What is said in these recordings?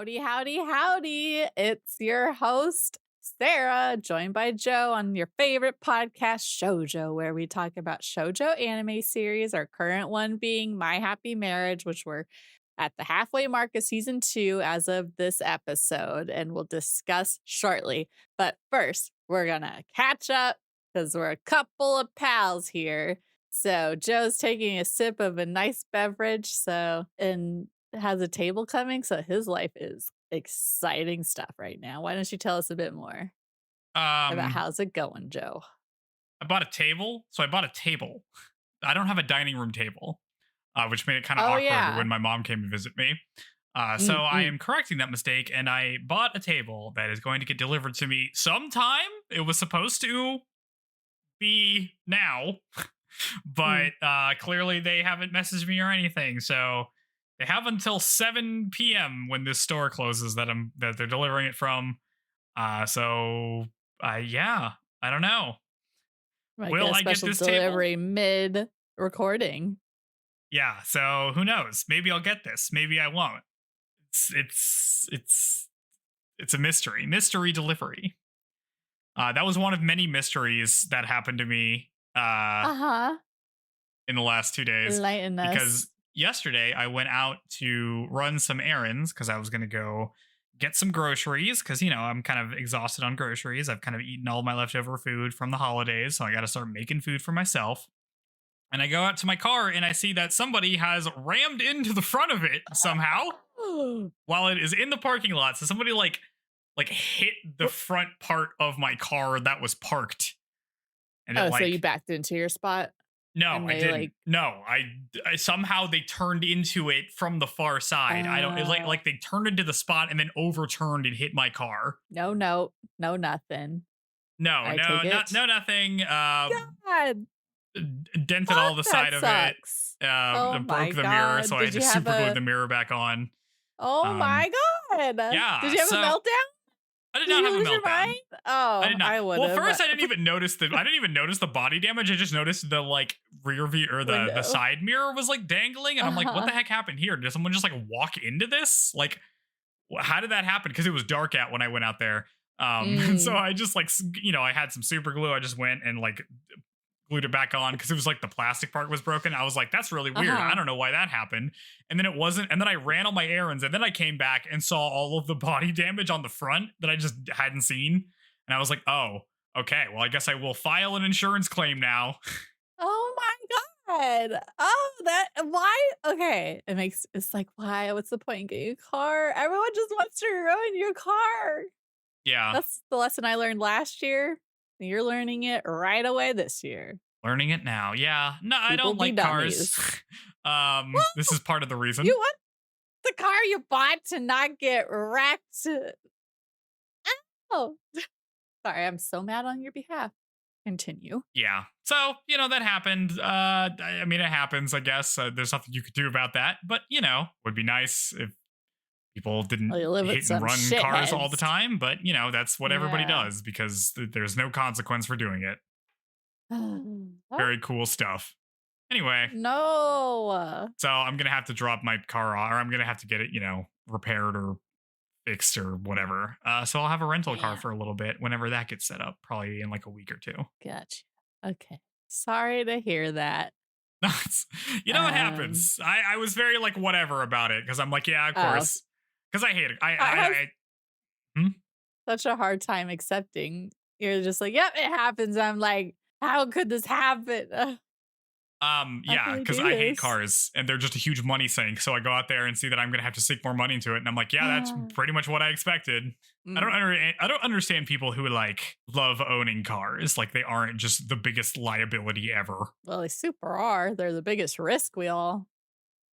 Howdy, howdy, howdy. It's your host, Sarah, joined by Joe on your favorite podcast, Shoujo, where we talk about Shoujo anime series, our current one being My Happy Marriage, which we're at the halfway mark of season 2 as of this episode, and we'll discuss shortly. But first, we're going to catch up because we're a couple of pals here. So Joe's taking a sip of a nice beverage, and has a table coming, so his life is exciting stuff right now. Why don't you tell us a bit more about how's it going, Joe? I bought a table. So I bought a table. I don't have a dining room table, which made it kind of Oh, awkward yeah. when my mom came to visit me. So I am correcting that mistake, and I bought a table that is going to get delivered to me sometime. It was supposed to be now, but clearly they haven't messaged me or anything. So they have until 7 p.m. when this store closes that they're delivering it from. Yeah, I don't know. Will I get this delivery table? mid-recording? Yeah, so who knows? Maybe I'll get this. Maybe I won't. It's a mystery. Mystery delivery. That was one of many mysteries that happened to me in the last 2 days. Enlighten us. Because yesterday I went out to run some errands because I was going to go get some groceries because, I'm kind of exhausted on groceries. I've kind of eaten all my leftover food from the holidays, so I got to start making food for myself. And I go out to my car and I see that somebody has rammed into the front of it somehow while it is in the parking lot. So somebody like hit the front part of my car that was parked. And so you backed into your spot? No, I didn't. No, I somehow they turned into it from the far side. I don't like they turned into the spot and then overturned and hit my car. No, nothing. No, nothing. God. Dented all the side sucks. of it. Broke the mirror, so I had to super glue the mirror back on. Oh my God. Yeah. Did you have a meltdown? I did not have a meltdown. Oh, I did not. I would. Well, first I didn't even notice the body damage. I just noticed the rear view or the side mirror was dangling, and I'm like, what the heck happened here? Did someone just walk into this? How did that happen? Because it was dark out when I went out there. And so I just I had some super glue. I just went and glued it back on because it was the plastic part was broken. I was like, that's really weird. I don't know why that happened. And then it wasn't. And then I ran on my errands, and then I came back and saw all of the body damage on the front that I just hadn't seen. And I was like, oh, okay. Well, I guess I will file an insurance claim now. Oh my God. Oh, why? Okay. It's like, why? What's the point in getting a car? Everyone just wants to ruin your car. Yeah. That's the lesson I learned last year. You're learning it right away this year. Learning it now. Yeah. No, I don't like cars. This is part of the reason. You want the car you bought to not get wrecked. Oh. Sorry, I'm so mad on your behalf. Continue. Yeah. So, that happened. I mean, it happens, I guess. There's nothing you could do about that. But, would be nice if people didn't hit and run cars all the time. But, that's what everybody does because there's no consequence for doing it. Very cool stuff. Anyway. No. So I'm going to have to drop my car off, or I'm going to have to get it, repaired or fixed or whatever. So I'll have a rental car for a little bit whenever that gets set up, probably in a week or two. Gotcha. Okay. Sorry to hear that. What happens? I was very whatever about it because I'm like, yeah, of course. Because I hate it. I such a hard time accepting. You're just like, yep, it happens. I'm like, how could this happen? Yeah, because I hate cars and they're just a huge money sink. So I go out there and see that I'm going to have to sink more money into it. And I'm like, yeah, that's pretty much what I expected. I don't understand people who love owning cars. They aren't just the biggest liability ever. Well, they super are. They're the biggest risk we all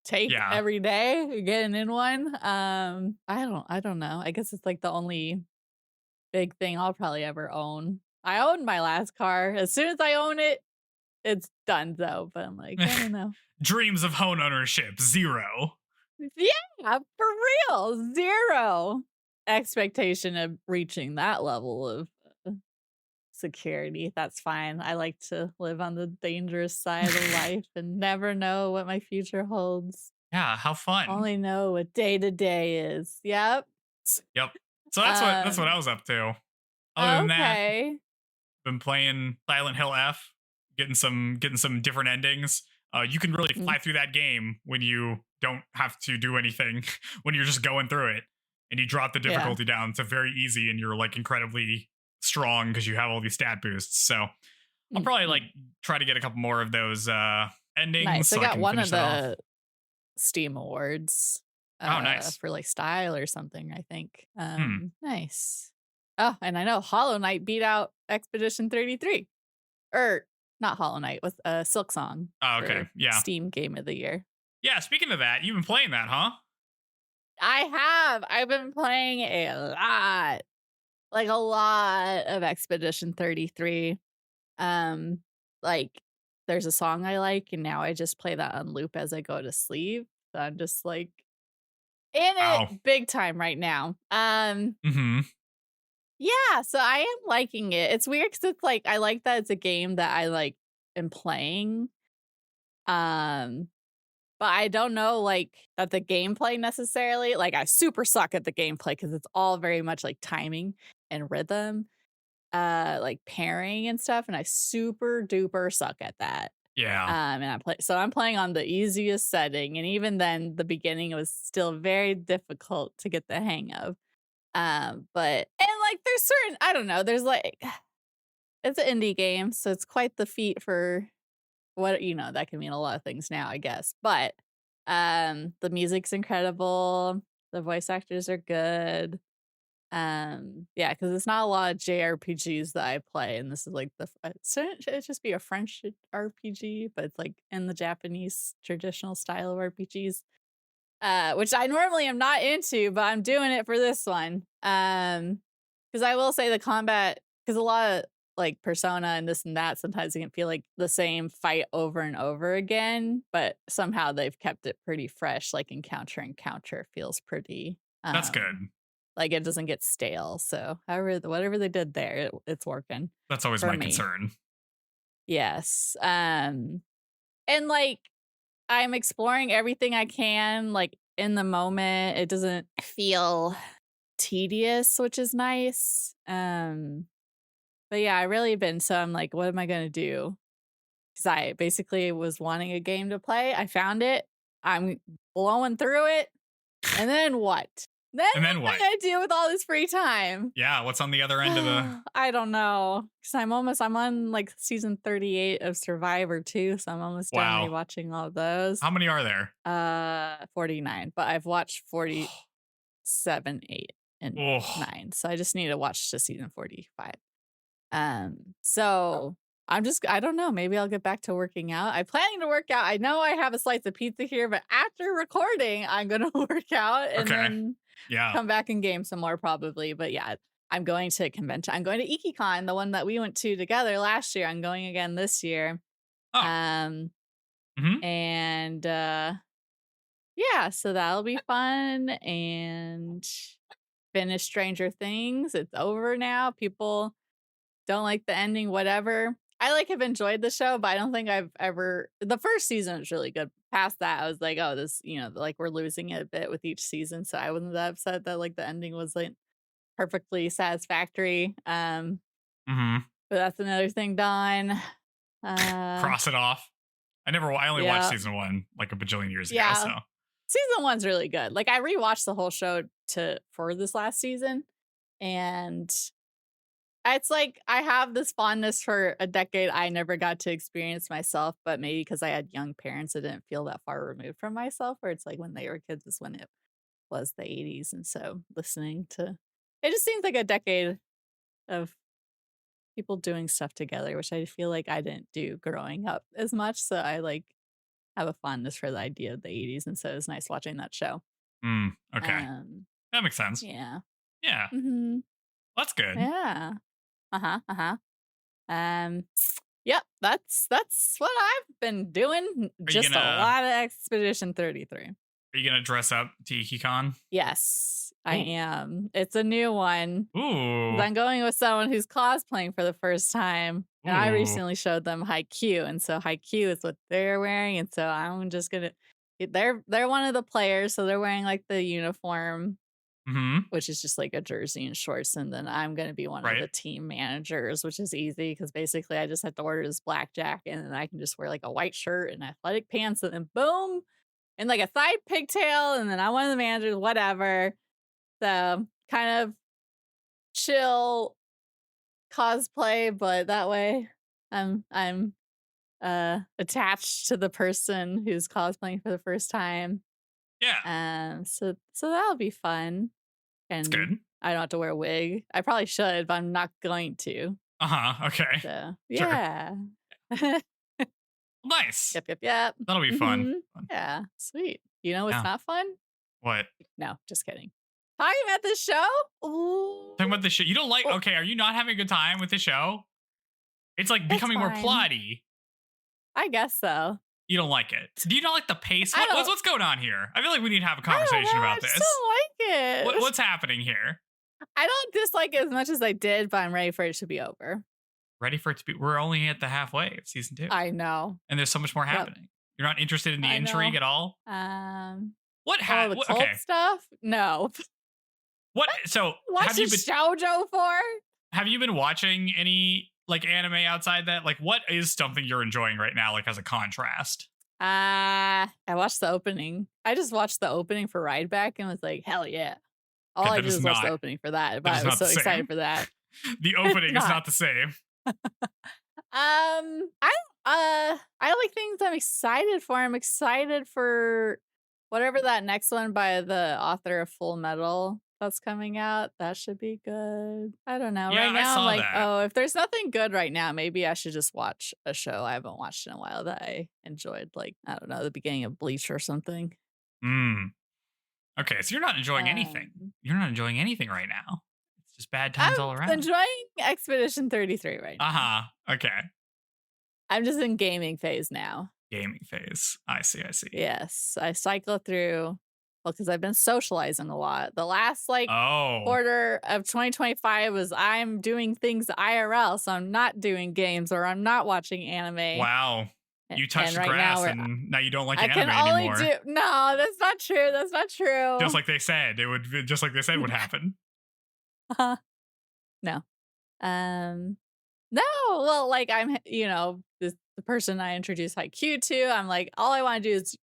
take every day getting in one. I don't know. I guess it's the only big thing I'll probably ever own. I owned my last car. As soon as I own it, it's done though. But I'm like, I don't know. Dreams of home ownership, 0. Yeah, for real. 0 expectation of reaching that level of security. That's fine. I like to live on the dangerous side of life and never know what my future holds. Yeah, how fun. Only know what day to day is. Yep. Yep. So that's what I Um, was up to. Other than that, okay. been playing Silent Hill F, getting some different endings. You can really Mm, fly through that game when you don't have to do anything, when you're just going through it, and you drop the yeah. difficulty down to very easy, and you're like incredibly strong because you have all these stat boosts. So I'll probably like Mm. try to get a couple more of those endings Nice. I so I got can one finish of that off. the Steam Awards Oh, nice. for like style or something, I think. Hmm. Nice. Oh, and I know Hollow Knight beat out Expedition 33. Or not Hollow Knight with Silk Song Oh, okay. for Yeah. Steam Game of the Year. Yeah. Speaking of that, you've been playing that, huh? I have. I've been playing a lot. Like a lot of Expedition 33. Um like there's a song I like and now I just play that on loop as I go to sleep. So I'm just like in it Wow. big time right now. Mm-hmm. Yeah, so I am liking it. It's weird cuz it's like I like that it's a game that I like am playing. Um but I don't know like that the gameplay necessarily. Like I super suck at the gameplay cuz it's all very much like timing and rhythm, like pairing and stuff and I super duper suck at that. Yeah. And I'm playing on the easiest setting and even then the beginning was still very difficult to get the hang of. But and like there's certain I don't know, there's like it's an indie game, so it's quite the feat for what that can mean a lot of things now, I guess. But the music's incredible, the voice actors are good. Yeah, because it's not a lot of JRPGs that I play, and this is like so it should just be a French RPG, but it's like in the Japanese traditional style of RPGs. Which I normally am not into, but I'm doing it for this one. Because I will say the combat, because a lot of like Persona and this and that, sometimes it can feel like the same fight over and over again, but somehow they've kept it pretty fresh. Like encounter feels pretty, That's good. like it doesn't get stale. So however, whatever they did there, it's working That's always for my me. concern. Yes. And like I'm exploring everything I can, like, in the moment. It doesn't feel tedious, which is nice. But yeah, I really been so I'm like, what am I gonna do? Because I basically was wanting a game to play. I found it. I'm blowing through it. And then what? Then And what then am I what? gonna do with all this free time? Yeah, what's on the other end of the I don't know. Because I'm on like season 38 of Survivor too, so I'm almost done Wow. rewatching all of those. How many are there? 49, but I've watched 47, 8, and Oh, 9. So I just need to watch to season 45. So I don't know, maybe I'll get back to working out. I'm planning to work out. I know I have a slice of pizza here, but after recording, I'm gonna work out and okay. then Yeah. come back and game some more probably. But yeah, I'm going to a convention. I'm going to IkiCon, the one that we went to together last year. I'm going again this year. Oh. Um Hmm. and yeah, so that'll be fun and finish Stranger Things. It's over now. People don't like the ending, whatever. I like have enjoyed the show, but I don't think I've ever the first season was really good. Past that, I was like, oh, this, like we're losing it a bit with each season. So I wasn't that upset that like the ending was like perfectly satisfactory. Hmm. But that's another thing done. Cross it off. I only watched Yeah. season one like a bajillion years ago. Yeah. So Season one's really good. Like I rewatched the whole show for this last season, and it's like I have this fondness for a decade I never got to experience myself, but maybe because I had young parents, I didn't feel that far removed from myself. Where it's like when they were kids is when it was the 80s, and so listening to it just seems like a decade of people doing stuff together, which I feel like I didn't do growing up as much. So I like have a fondness for the idea of the 80s, and so it's nice watching that show. okay. Um, That makes sense. yeah. Yeah. Hmm. That's good. Yeah. Uh-huh. Uh-huh. Um, yep, that's what I've been doing. Are you Just a gonna lot of Expedition 33. are you gonna dress up to IkiCon? Yes, I Ooh. am. It's a new one. 'Cause Ooh. I'm going with someone who's cosplaying for the first time. And I Ooh. recently showed them Haikyuu, and so Haikyuu is what they're wearing, and so I'm just gonna they're one of the players, so they're wearing like the uniform. which is just like a jersey and shorts. And then I'm going to be one of Right. the team managers, which is easy because basically I just have to order this black jacket and then I can just wear like a white shirt and athletic pants and then boom, and like a side pigtail. And then I'm one of the managers, whatever. So kind of chill cosplay, but that way I'm attached to the person who's cosplaying for the first time. Yeah. So that'll be fun. It's And good. I don't have to wear a wig. I probably should, but I'm not going to. Okay. So Sure. yeah. Nice. Yep. That'll be fun. Yeah, sweet. You know what's Yeah. not fun? What? No, just kidding. Talking about this show? Ooh. Talking about the show. You don't like, Oh. okay, are you not having a good time with the show? It's like It's becoming more fine. plotty. I guess so. You don't like it. Do you not like the pace? I don't- What's going on here? I feel like we need to have a I don't conversation know, about I this. just don't like it. What's happening here? I don't dislike it as much as I did, but I'm ready for it to be over. Ready for it to be? We're only at the halfway of season 2. I know. And there's so much more happening. You're not interested in the intrigue at all? What The happened? cult Okay. stuff? No. What? So What's have you a been shoujo for? have you been watching any like anime outside that? Like, what is something you're enjoying right now? Like as a contrast. I watched the opening. I just watched the opening for Ride Back and was like, hell yeah. All Okay, I that did is was watch the not- opening for that, that but is I was not so the excited same. for that. The opening is not. not the same. I like things I'm excited for. I'm excited for whatever that next one by the author of Full Metal that's coming out. That should be good. I don't know. Yeah, Right now I saw I'm like, that. oh, if there's nothing good right now, maybe I should just watch a show I haven't watched in a while that I enjoyed. Like, I don't know, the beginning of Bleach or something. Okay, so you're not enjoying anything. You're not enjoying anything right now. It's just bad times all around. I'm enjoying Expedition 33 right now. Okay. I'm just in gaming phase now. Gaming phase. I see. Yes, I cycle through. Well, because I've been socializing a lot. The last quarter of 2025 was I'm doing things IRL, so I'm not doing games or I'm not watching anime. Wow. You touched the right grass now and now you don't like I anime can only anymore. No, that's not true. That's not true. Just like they said, would happen. No. No. Well, like I'm, the person I introduced Haikyuu to, I'm like, all I want to do is,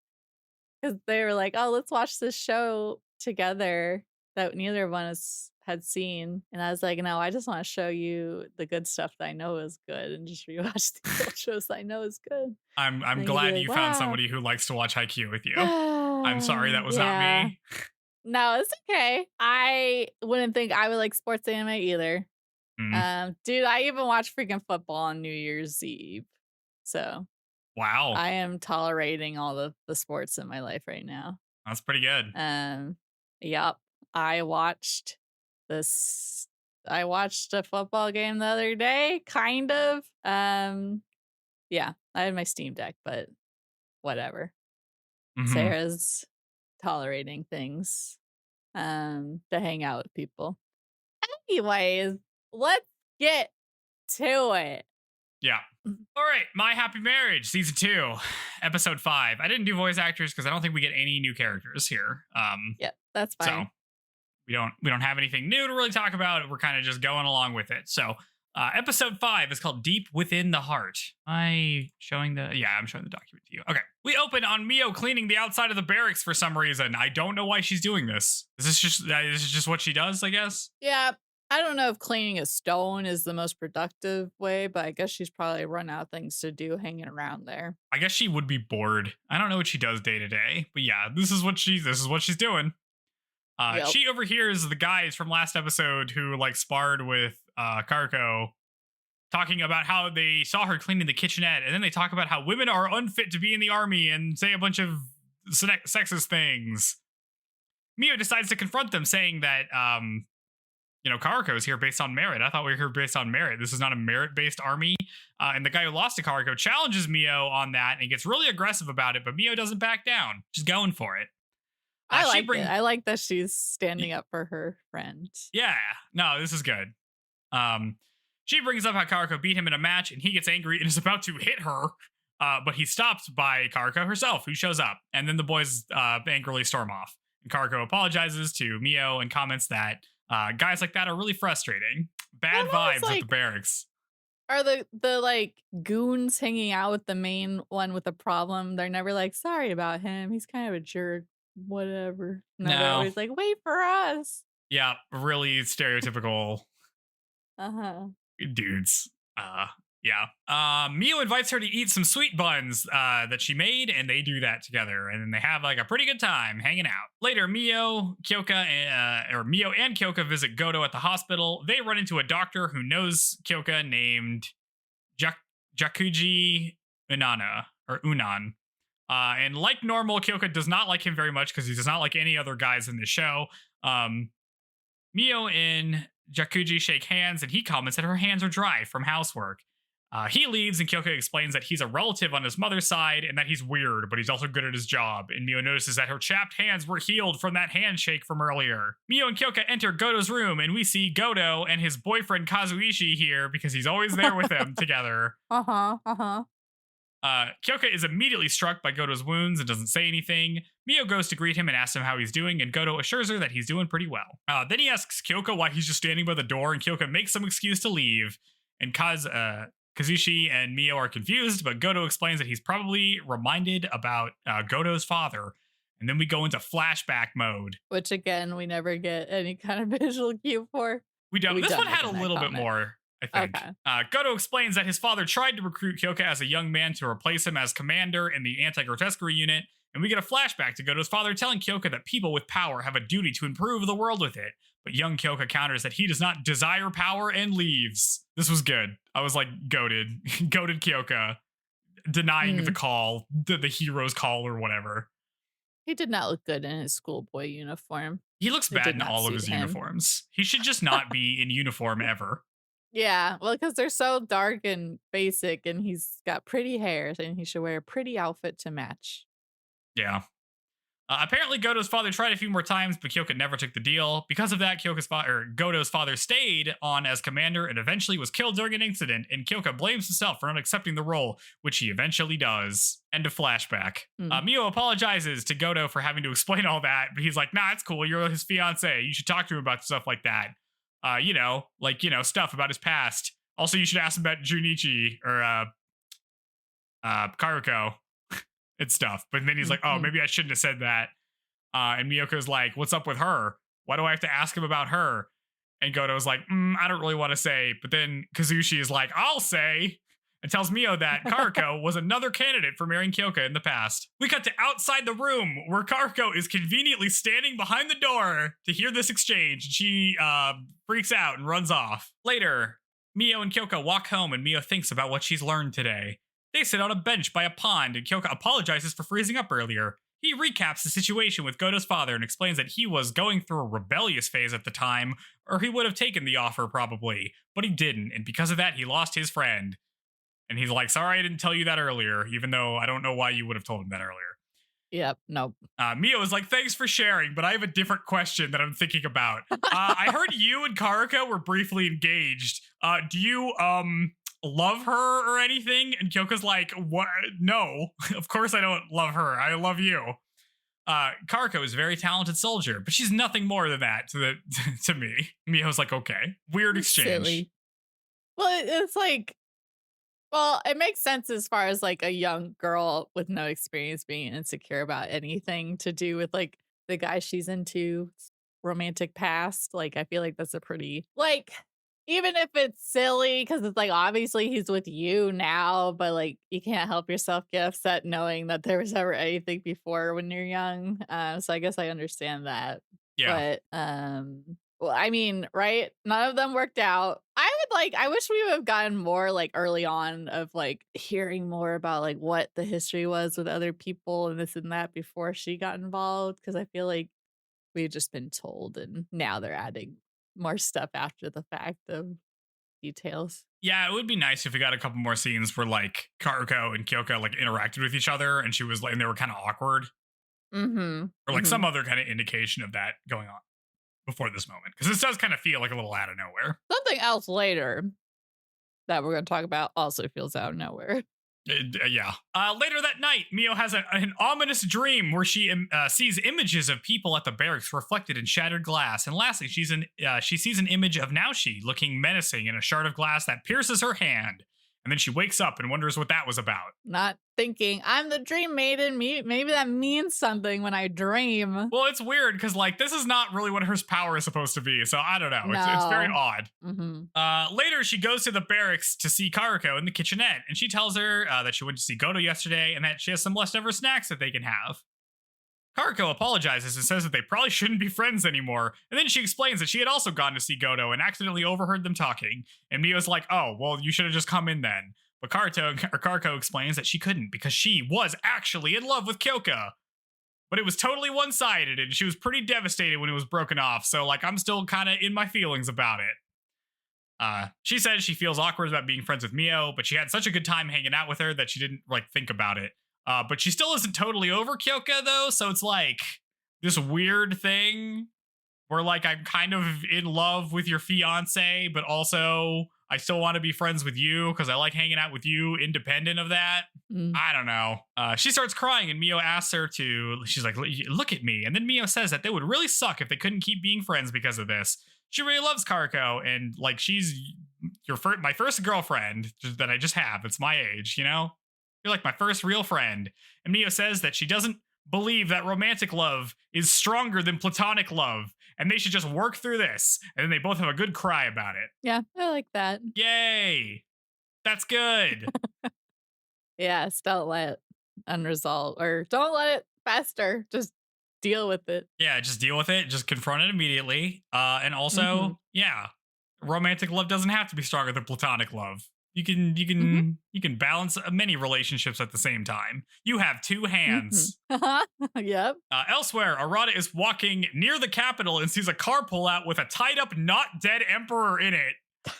because they were like, oh, let's watch this show together that neither of us had seen. And I was like, no, I just want to show you the good stuff that I know is good and just rewatch the old shows that I know is good. I'm glad you found somebody who likes to watch Haikyuu with you. I'm sorry that was not me. No, it's okay. I wouldn't think I would like sports anime either. Dude, I even watched freaking football on New Year's Eve. So wow. I am tolerating all the sports in my life right now. That's pretty good. Yep. I watched a football game the other day, kind of. Yeah, I had my Steam Deck, but whatever. Sarah's tolerating things to hang out with people. Anyways, let's get to it. Yeah. All right, My Happy Marriage, season 2, episode 5. I didn't do voice actors because I don't think we get any new characters here. Yeah, that's fine. So we don't have anything new to really talk about. We're kind of just going along with it. So episode 5 is called Deep Within the Heart. I'm showing the document to you. Okay. We open on Miyo cleaning the outside of the barracks for some reason. I don't know why she's doing this. Is this just what she does, I guess? Yeah. I don't know if cleaning a stone is the most productive way, but I guess she's probably run out of things to do hanging around there. I guess she would be bored. I don't know what she does day to day, but yeah, this is what she's doing. Yep. She overhears the guys from last episode who like sparred with Karko talking about how they saw her cleaning the kitchenette, and then they talk about how women are unfit to be in the army and say a bunch of sexist things. Miyo decides to confront them, saying that Karako is here based on merit. I thought we were here based on merit. This is not a merit-based army. And the guy who lost to Karako challenges Miyo on that and gets really aggressive about it, but Miyo doesn't back down. She's going for it. I like it. I like that she's standing up for her friend. Yeah. No, this is good. She brings up how Karako beat him in a match, and he gets angry and is about to hit her, but he's stopped by Karako herself, who shows up. And then the boys angrily storm off, Karko apologizes to Miyo and comments that guys like that are really frustrating. Well, Bad no, it's vibes at the like, barracks. are the like goons hanging out with the main one with the problem? They're never like, sorry about him. He's kind of a jerk. Whatever. No, they're No. always like, wait for us. Yeah, really stereotypical Uh-huh. dudes. Yeah. Mio invites her to eat some sweet buns that she made, and they do that together, and then they have like a pretty good time hanging out. Later, Mio and Kyoka visit Goto at the hospital. They run into a doctor who knows Kyoka named Jakuji Unana or Unan. And like normal, Kyoka does not like him very much because he does not like any other guys in the show. Mio and Jakuji shake hands, and he comments that her hands are dry from housework. He leaves, and Kyoka explains that he's a relative on his mother's side and that he's weird, but he's also good at his job. And Mio notices that her chapped hands were healed from that handshake from earlier. Mio and Kyoka enter Goto's room, and we see Goto and his boyfriend Kazuishi here because he's always there with them together. Kyoka is immediately struck by Goto's wounds and doesn't say anything. Mio goes to greet him and asks him how he's doing, and Goto assures her that he's doing pretty well. Then he asks Kyoka why he's just standing by the door, and Kyoka makes some excuse to leave. And Kazushi and Mio are confused, but Goto explains that he's probably reminded about Goto's father. And then we go into flashback mode. Which, again, we never get any kind of visual cue for. We don't. This one had a little bit more, I think. Okay. Goto explains that his father tried to recruit Kyoka as a young man to replace him as commander in the anti-grotesquerie unit, and we get a flashback to Goto's father telling Kyoka that people with power have a duty to improve the world with it. But young Kyoka counters that he does not desire power and leaves. This was good. I was like, goated. Goated Kyoka. Denying the call, the hero's call or whatever. He did not look good in his schoolboy uniform. He looks bad in all of his uniforms. He should just not be in uniform ever. Yeah, well, because they're so dark and basic, and he's got pretty hair, and he should wear a pretty outfit to match. Yeah. Apparently, Goto's father tried a few more times, but Kyoka never took the deal. Because of that, Goto's father stayed on as commander and eventually was killed during an incident, and Kyoka blames himself for not accepting the role, which he eventually does. End of flashback. Miyo apologizes to Goto for having to explain all that, but he's like, nah, it's cool. You're his fiance. You should talk to him about stuff like that. Stuff about his past. Also, you should ask him about Junichi or Karuko. And stuff. But then he's like, oh, maybe I shouldn't have said that. And Miyoko's like, what's up with her? Why do I have to ask him about her? And Goto's like, I don't really want to say. But then Kazushi is like, I'll say. And tells Mio that Karuko was another candidate for marrying Kyoka in the past. We cut to outside the room where Karuko is conveniently standing behind the door to hear this exchange. And she freaks out and runs off. Later, Mio and Kyoka walk home and Mio thinks about what she's learned today. They sit on a bench by a pond, and Kyoka apologizes for freezing up earlier. He recaps the situation with Goto's father and explains that he was going through a rebellious phase at the time, or he would have taken the offer probably, but he didn't, and because of that, he lost his friend. And he's like, sorry I didn't tell you that earlier, even though I don't know why you would have told him that earlier. Yep, nope. Mio is like, thanks for sharing, but I have a different question that I'm thinking about. I heard you and Karuko were briefly engaged. Do you, love her or anything? And Kyoka's like, what? No, of course I don't love her. I love you. Karuko is a very talented soldier, but she's nothing more than that to me. Miyo's like, okay. Weird exchange. Silly. Well, it's like, well, it makes sense as far as like a young girl with no experience being insecure about anything to do with like the guy she's into, romantic past. Like, I feel like that's a pretty, like, even if it's silly, because it's like, obviously he's with you now, but like, you can't help yourself get upset knowing that there was ever anything before when you're young. So I guess I understand that. Yeah. But, well, I mean, right? None of them worked out. I wish we would have gotten more like early on of like hearing more about like what the history was with other people and this and that before she got involved. Cause I feel like we've just been told and now they're adding more stuff after the fact of details. Yeah, it would be nice if we got a couple more scenes where like Karuko and Kyoka like interacted with each other and she was like, and they were kind of awkward. Or like some other kind of indication of that going on before this moment. Because this does kind of feel like a little out of nowhere. Something else later that we're going to talk about also feels out of nowhere. Yeah. Later that night, Mio has an ominous dream where she sees images of people at the barracks reflected in shattered glass. And lastly, she sees an image of Naoshi looking menacing in a shard of glass that pierces her hand. And then she wakes up and wonders what that was about. Not thinking, I'm the dream maiden. Maybe that means something when I dream. Well, it's weird because like this is not really what her power is supposed to be. So I don't know. It's very No. odd. Mm-hmm. Later, she goes to the barracks to see Karuko in the kitchenette, and she tells her that she went to see Goto yesterday and that she has some leftover snacks that they can have. Karuko apologizes and says that they probably shouldn't be friends anymore, and then she explains that she had also gone to see Goto and accidentally overheard them talking, and Mio's like, oh, well, you should have just come in then. But Karuko explains that she couldn't because she was actually in love with Kyoka. But it was totally one-sided, and she was pretty devastated when it was broken off, so like I'm still kind of in my feelings about it. She says she feels awkward about being friends with Mio, but she had such a good time hanging out with her that she didn't like think about it. But she still isn't totally over Kyoka though, so it's like this weird thing where like I'm kind of in love with your fiance, but also I still want to be friends with you because I like hanging out with you independent of that. I don't know. She starts crying and Mio asks her to, she's like, look at me. And then Mio says that they would really suck if they couldn't keep being friends because of this. She really loves Karuko and like she's my first girlfriend that I just have. It's my age, you know? You're like my first real friend. And Mio says that she doesn't believe that romantic love is stronger than platonic love and they should just work through this. And then they both have a good cry about it. Yeah, I like that. Yay. That's good. Yes, don't let unresolved or don't let it fester. Just deal with it. Yeah, just deal with it. Just confront it immediately. And also, yeah, romantic love doesn't have to be stronger than platonic love. You can balance many relationships at the same time. You have two hands. Yep. Elsewhere, Arata is walking near the Capitol and sees a car pull out with a tied up, not dead emperor in it.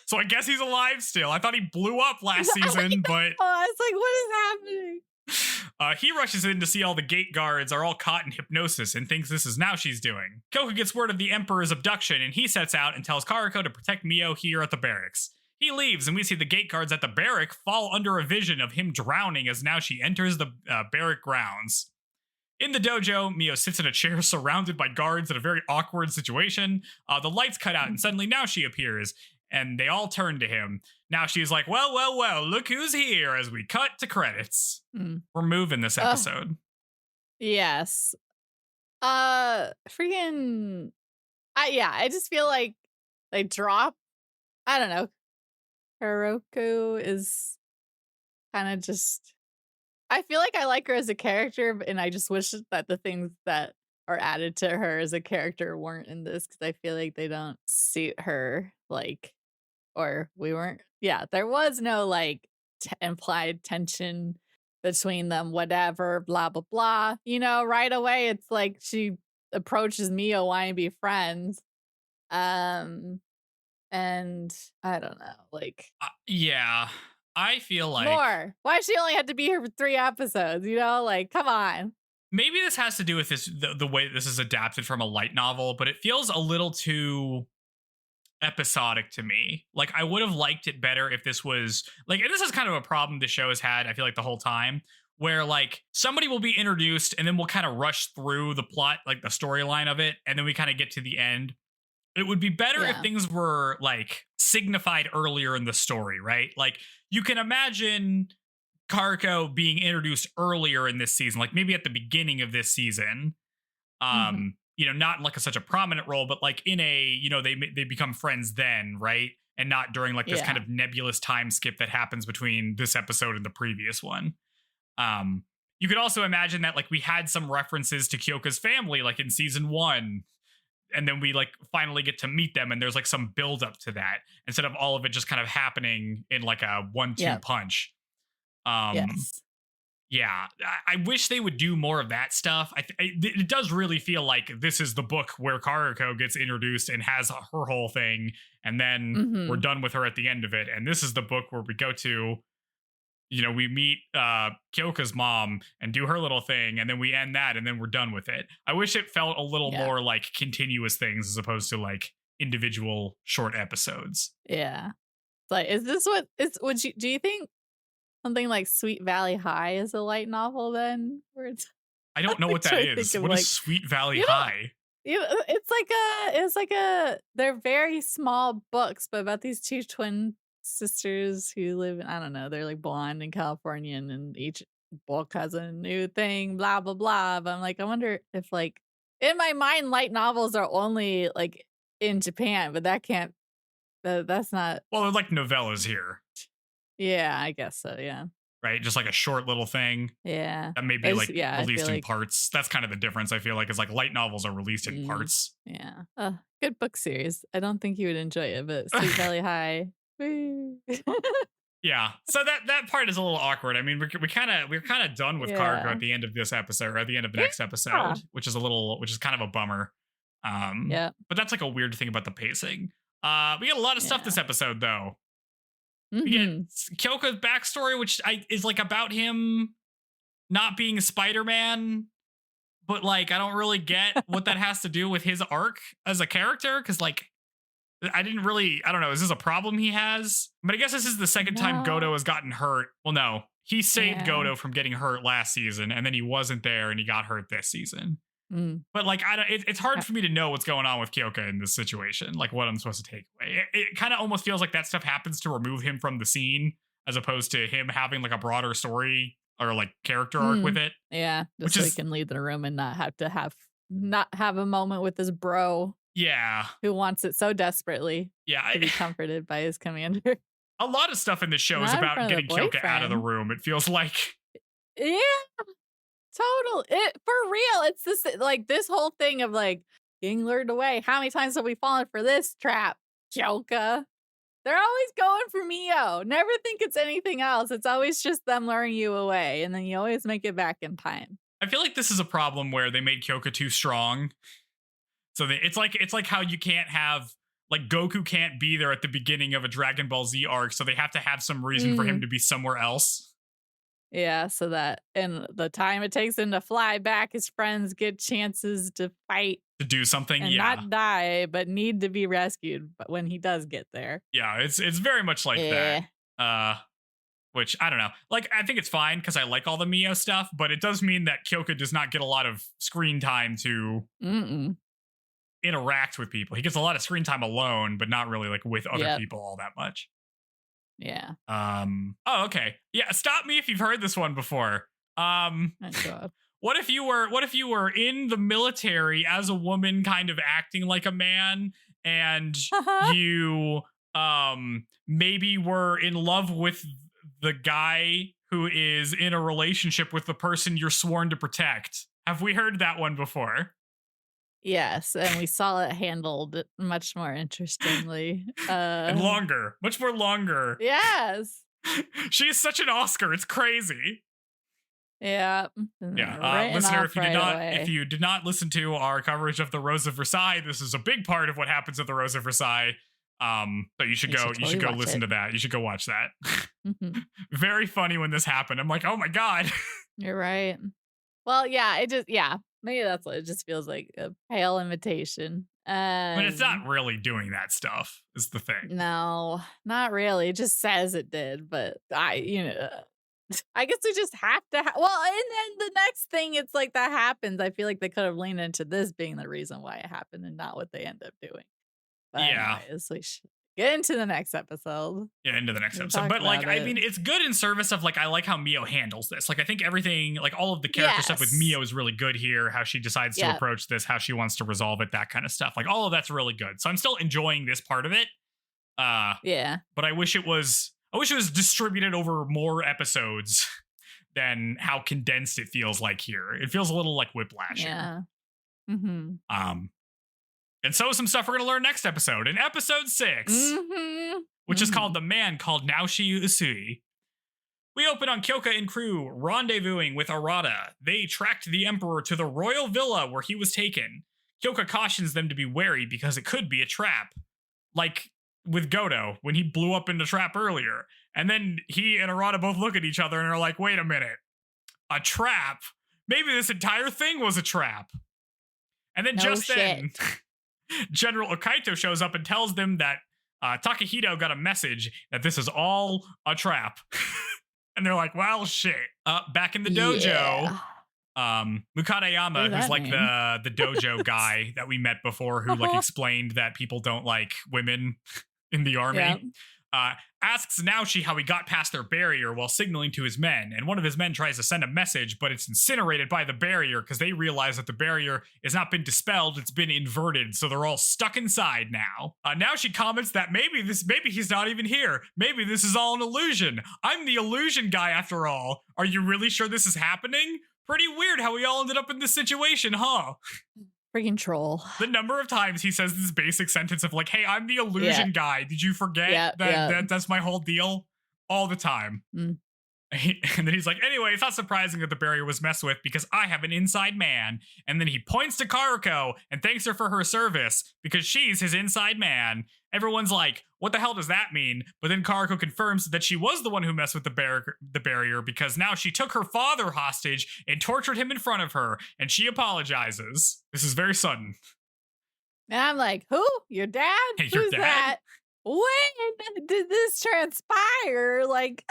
So I guess he's alive still. I thought he blew up last season, but I was like, what is happening? He rushes in to see all the gate guards are all caught in hypnosis and thinks this is Naoshi's doing. Kyoka gets word of the Emperor's abduction and he sets out and tells Karuko to protect Mio here at the barracks. He leaves and we see the gate guards at the barrack fall under a vision of him drowning as Naoshi enters the barrack grounds. In the dojo, Mio sits in a chair surrounded by guards in a very awkward situation. The lights cut out and suddenly Naoshi appears and they all turn to him. Naoshi is like, well, look who's here as we cut to credits. We're moving this episode. Yes. Freaking. I just feel like they drop. I don't know. Kuroko is kind of just. I feel like I like her as a character, and I just wish that the things that are added to her as a character weren't in this because I feel like they don't suit her. Like, or we weren't. Yeah, there was no like implied tension between them. Whatever, blah blah blah. You know, right away it's like she approaches Mio wanting to be friends. And I don't know, like yeah, I feel like more. Why she only had to be here for 3 episodes? You know, like come on. Maybe this has to do with this the way this is adapted from a light novel, but it feels a little too episodic to me. Like I would have liked it better if this was like, and this is kind of a problem the show has had, I feel like the whole time, where like somebody will be introduced and then we'll kind of rush through the plot, like the storyline of it, and then we kind of get to the end. It would be better if things were like signified earlier in the story, right? Like you can imagine Karuko being introduced earlier in this season, like maybe at the beginning of this season. You know, not in like such a prominent role, but like in a, you know, they become friends then, right? And not during like this kind of nebulous time skip that happens between this episode and the previous one. You could also imagine that like we had some references to Kyoka's family, like in season 1. And then we like finally get to meet them and there's like some build up to that instead of all of it just kind of happening in like a 1-2 punch. Yes. Yeah, I wish they would do more of that stuff. It does really feel like this is the book where Karuko gets introduced and has her whole thing. And then we're done with her at the end of it. And this is the book where we go to, you know, we meet Kyoka's mom and do her little thing, and then we end that, and then we're done with it. I wish it felt a little more like continuous things as opposed to like individual short episodes. Yeah. Like, is this what is? Do you think something like Sweet Valley High is a light novel then? Where it's I don't I'm know like what that trying to think is. of What is like Sweet Valley you know High? it's like a they're very small books, but about these two twin sisters who live in I don't know, they're like blonde in California and each book has a new thing, blah blah blah. But I'm like, I wonder if like in my mind light novels are only like in Japan, but that can't that's not Well, they're like novellas here, yeah, I guess so, yeah. right? Just like a short little thing Yeah. that may I be just like yeah, I feel released in like parts. That's kind of the difference. I feel like is like light novels are released in mm, parts. yeah. Good book series. I don't think you would enjoy it, but Sweet Valley High. Woo. Yeah, so that part is a little awkward. I mean, we're kind of done with Cargo Yeah. at the end of this episode, or at the end of the next Yeah. episode, which is kind of a bummer. Yeah. But that's like a weird thing about the pacing. We get a lot of stuff this Yeah. episode though. We get Mhm. Kyoko's backstory, which is like about him not being Spider-Man, but like I don't really get what that has to do with his arc as a character because like I don't know. Is this a problem he has? But I guess this is the second time No. Godo has gotten hurt. Well, no, he saved Yeah. Godo from getting hurt last season, and then he wasn't there and he got hurt this season. Mm. But like, I don't, it's hard Uh, for me to know what's going on with Kyoka in this situation, like what I'm supposed to take away. It kind of almost feels like that stuff happens to remove him from the scene as opposed to him having like a broader story or like character arc with Mm. it, Yeah. Just which so he is, can leave the room and not have a moment with his bro yeah. who wants it so desperately Yeah. to be comforted by his commander. A lot of stuff in this show is Not in about front of getting the Kyoka out of the boyfriend. room. It feels like, Yeah. Total it for real. It's this like this whole thing of like getting lured away. How many times have we fallen for this trap, Joker? They're always going for Mio. Never think it's anything else. It's always just them luring you away, and then you always make it back in time. I feel like this is a problem where they made Kyoka too strong. So it's like how you can't have like Goku can't be there at the beginning of a Dragon Ball Z arc, so they have to have some reason for him Mm. to be somewhere else Yeah, so that and the time it takes him to fly back, his friends get chances to fight to do something. and Yeah, not die, but need to be rescued. But when he does get there, yeah, it's very much like that. Which I don't know. Like I think it's fine because I like all the Mio stuff, but it does mean that Kyoka does not get a lot of screen time to Mm-mm. interact with people. He gets a lot of screen time alone, but not really like with other Yep. people all that much. Yeah. Oh, okay. Yeah, stop me if you've heard this one before. Oh God. What if you were in the military as a woman kind of acting like a man and you maybe were in love with the guy who is in a relationship with the person you're sworn to protect? Have we heard that one before? Yes, and we saw it handled much more interestingly. And longer, much more longer. Yes. She's such an Oscar. It's crazy. Yeah. Yeah, listener, if you did not listen to our coverage of the Rose of Versailles, this is a big part of what happens at the Rose of Versailles. So you should go listen to that. You should go watch that. Mhm. Very funny when this happened. I'm like, oh my god. You're right. Well, yeah, maybe that's what it just feels like a pale imitation. But it's not really doing that stuff. Is the thing. No, not really. It just says it did, but I guess we just have to. Well, and then the next thing, it's like that happens. I feel like they could have leaned into this being the reason why it happened, and not what they end up doing. But Yeah. anyways, we should get into the next episode. Yeah, into the next We'll episode. talk But like, about I it. mean, it's good in service of like, I like how Mio handles this. Like, I think everything, like all of the character stuff with Yes. Mio is really good here. How she decides to Yeah. approach this, how she wants to resolve it, that kind of stuff. Like, all of that's really good. So I'm still enjoying this part of it. Yeah, But I wish it was distributed over more episodes than how condensed it feels like here. It feels a little like Whiplash. yeah. Mm-hmm. And so some stuff we're gonna learn next episode. In episode 6, Mm-hmm. which is called The Man Called Naoshi Usui. We open on Kyoka and crew rendezvousing with Arata. They tracked the Emperor to the royal villa where he was taken. Kyoka cautions them to be wary because it could be a trap. Like with Godo, when he blew up in the trap earlier. And then he and Arata both look at each other and are like, wait a minute. A trap? Maybe this entire thing was a trap. And then No just then, shit. General Okaito shows up and tells them that Takahito got a message that this is all a trap. And they're like, well, shit. Back in the dojo, Yeah. What Mukadayama, does who's that like mean? the dojo guy that we met before, who like explained that people don't like women in the Yeah. army, uh, asks Naoshi how he got past their barrier while signaling to his men. And one of his men tries to send a message, but it's incinerated by the barrier because they realize that the barrier has not been dispelled, it's been inverted. So they're all stuck inside now. Naoshi comments that maybe he's not even here. Maybe this is all an illusion. I'm the illusion guy after all. Are you really sure this is happening? Pretty weird how we all ended up in this situation, huh? Freaking troll. The number of times he says this basic sentence of like, hey, I'm the illusion guy. Did you forget that's my whole deal? All the time. Mm. And then he's like, anyway, it's not surprising that the barrier was messed with because I have an inside man. And then he points to Karuko and thanks her for her service because she's his inside man. Everyone's like, what the hell does that mean? But then Karuko confirms that she was the one who messed with the barrier because now she took her father hostage and tortured him in front of her. And she apologizes. This is very sudden. And I'm like, who? Your dad? Hey, your Who's dad? that? When did this transpire? Like,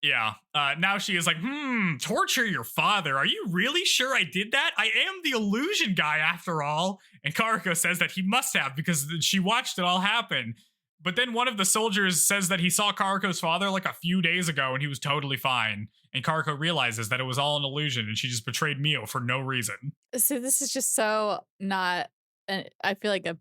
yeah. Now she is like, torture your father. Are you really sure I did that? I am the illusion guy after all. And Karuko says that he must have because she watched it all happen. But then one of the soldiers says that he saw Karuko's father like a few days ago and he was totally fine. And Karuko realizes that it was all an illusion and she just betrayed Miyo for no reason. so this is just so not, I feel like a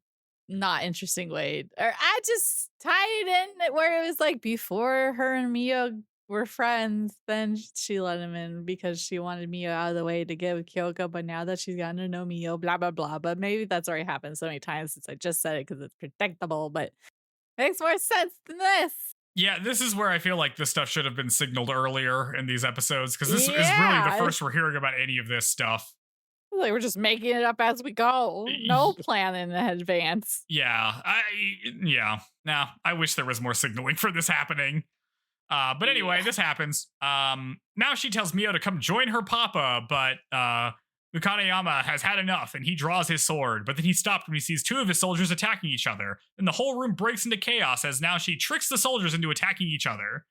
not interesting way. Or I just tied it in where it was like before her and Miyo were friends, then she let him in because she wanted Miyo out of the way to get with Kyoko. But now that she's gotten to know Miyo, blah, blah, blah. But maybe that's already happened so many times since I just said it because it's predictable. But makes more sense than this. Yeah, this is where I feel like this stuff should have been signaled earlier in these episodes because this is really the first we're hearing about any of this stuff. Like we're just making it up as we go. No plan in advance. Yeah, I wish there was more signaling for this happening. But anyway, this happens. Now she tells Miyo to come join her papa, but Mukadayama has had enough and he draws his sword, but then he stopped when he sees two of his soldiers attacking each other. Then the whole room breaks into chaos as Naoshi tricks the soldiers into attacking each other.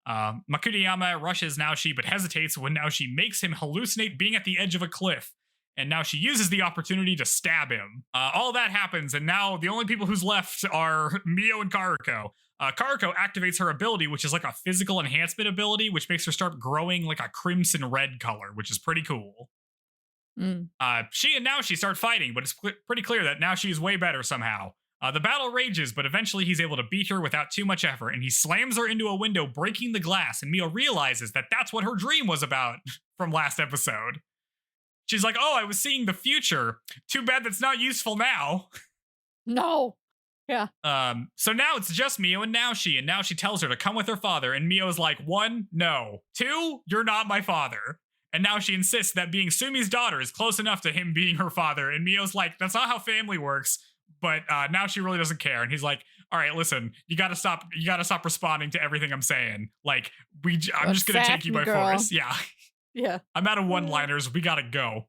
Makudayama rushes Naoshi but hesitates when Naoshi makes him hallucinate being at the edge of a cliff. And now she uses the opportunity to stab him. All that happens, and now the only people who's left are Miyo and Karuko. Karuko activates her ability, which is like a physical enhancement ability, which makes her start growing like a crimson red color, which is pretty cool. She and Naoshi start fighting, but it's pretty clear that Naoshi is way better somehow. The battle rages, but eventually he's able to beat her without too much effort, and he slams her into a window, breaking the glass, and Miyo realizes that that's what her dream was about from last episode. She's like, oh, I was seeing the future. Too bad that's not useful now. No. Yeah. So now it's just Miyo and Naoshi, and Naoshi tells her to come with her father, and Miyo's like, 1, no. 2, you're not my father. And now she insists that being Sumi's daughter is close enough to him being her father, and Miyo's like, that's not how family works. But now she really doesn't care, and he's like, all right, listen, you gotta stop responding to everything I'm saying. Like, I'm just gonna take you by force. Yeah. Yeah. I'm out of one-liners. We gotta go.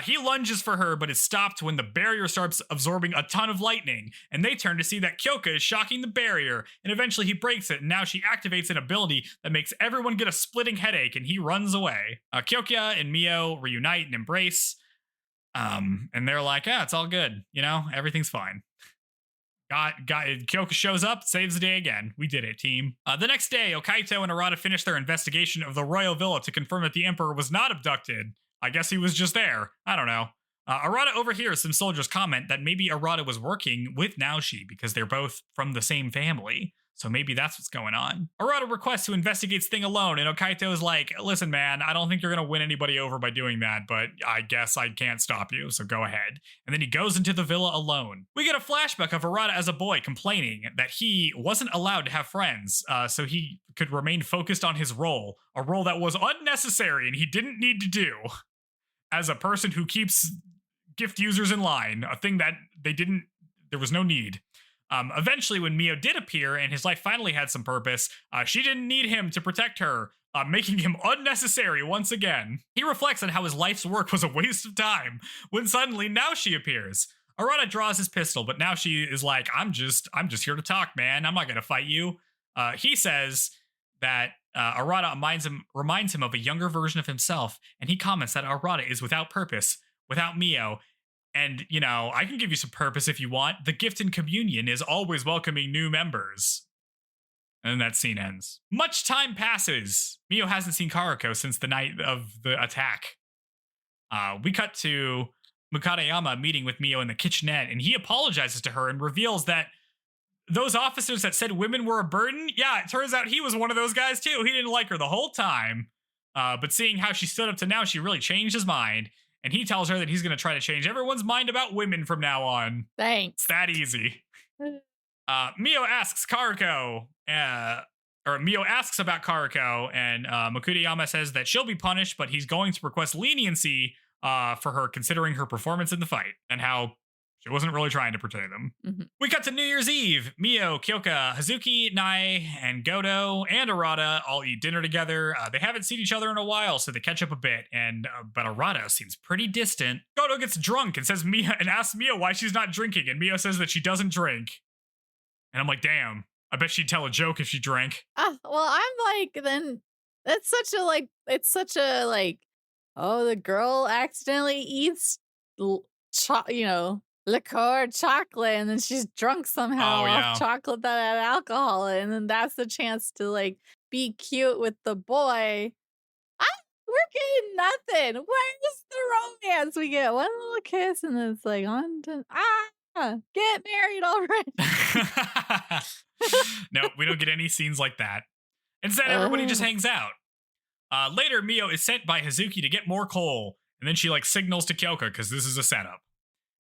He lunges for her, but is stopped when the barrier starts absorbing a ton of lightning, and they turn to see that Kyoka is shocking the barrier, and eventually he breaks it, and now she activates an ability that makes everyone get a splitting headache, and he runs away. Kyoka and Miyo reunite and embrace, and they're like, yeah, it's all good, you know, everything's fine. Kyoka shows up, saves the day again. We did it, team. The next day, Okaito and Arata finish their investigation of the royal villa to confirm that the emperor was not abducted. I guess he was just there. I don't know. Arata overhears some soldiers comment that maybe Arata was working with Naoshi because they're both from the same family. So maybe that's what's going on. Arata requests to investigate Sting alone, and Okaito is like, listen, man, I don't think you're going to win anybody over by doing that, but I guess I can't stop you, so go ahead. And then he goes into the villa alone. We get a flashback of Arata as a boy complaining that he wasn't allowed to have friends, so he could remain focused on his role, a role that was unnecessary and he didn't need to do. As a person who keeps gift users in line, a thing that there was no need. Eventually, when Miyo did appear and his life finally had some purpose, she didn't need him to protect her, making him unnecessary once again. He reflects on how his life's work was a waste of time when suddenly Naoshi appears. Arata draws his pistol, but Naoshi is like, I'm just here to talk, man. I'm not gonna fight you. He says that Arata reminds him of a younger version of himself, and he comments that Arata is without purpose, without Miyo. And, I can give you some purpose if you want. The gift in communion is always welcoming new members. And then that scene ends. Much time passes. Miyo hasn't seen Karuko since the night of the attack. We cut to Mukadayama meeting with Miyo in the kitchenette, and he apologizes to her and reveals that those officers that said women were a burden, yeah, it turns out he was one of those guys too. He didn't like her the whole time. But seeing how she stood up to now, she really changed his mind. And he tells her that he's going to try to change everyone's mind about women from now on. Thanks. It's that easy. Miyo asks Karuko, or Miyo asks about Karuko, and Mukudayama says that she'll be punished, but he's going to request leniency for her considering her performance in the fight and how she wasn't really trying to portray them. Mm-hmm. We cut to New Year's Eve. Miyo, Kyoka, Hazuki, Nai, and Godo and Arata all eat dinner together. They haven't seen each other in a while, so they catch up a bit. But Arata seems pretty distant. Godo gets drunk and asks Miyo why she's not drinking, and Miyo says that she doesn't drink. And I'm like, damn, I bet she'd tell a joke if she drank. Well, I'm like, then it's such a oh, the girl accidentally eats, liqueur, chocolate, and then she's drunk somehow off chocolate that had alcohol, and then that's the chance to be cute with the boy. We're getting nothing. Where's the romance? We get one little kiss, and then it's on to get married already. No, we don't get any scenes like that. Instead, everybody just hangs out. Later, Miyo is sent by Hazuki to get more coal, and then she signals to Kyoka because this is a setup.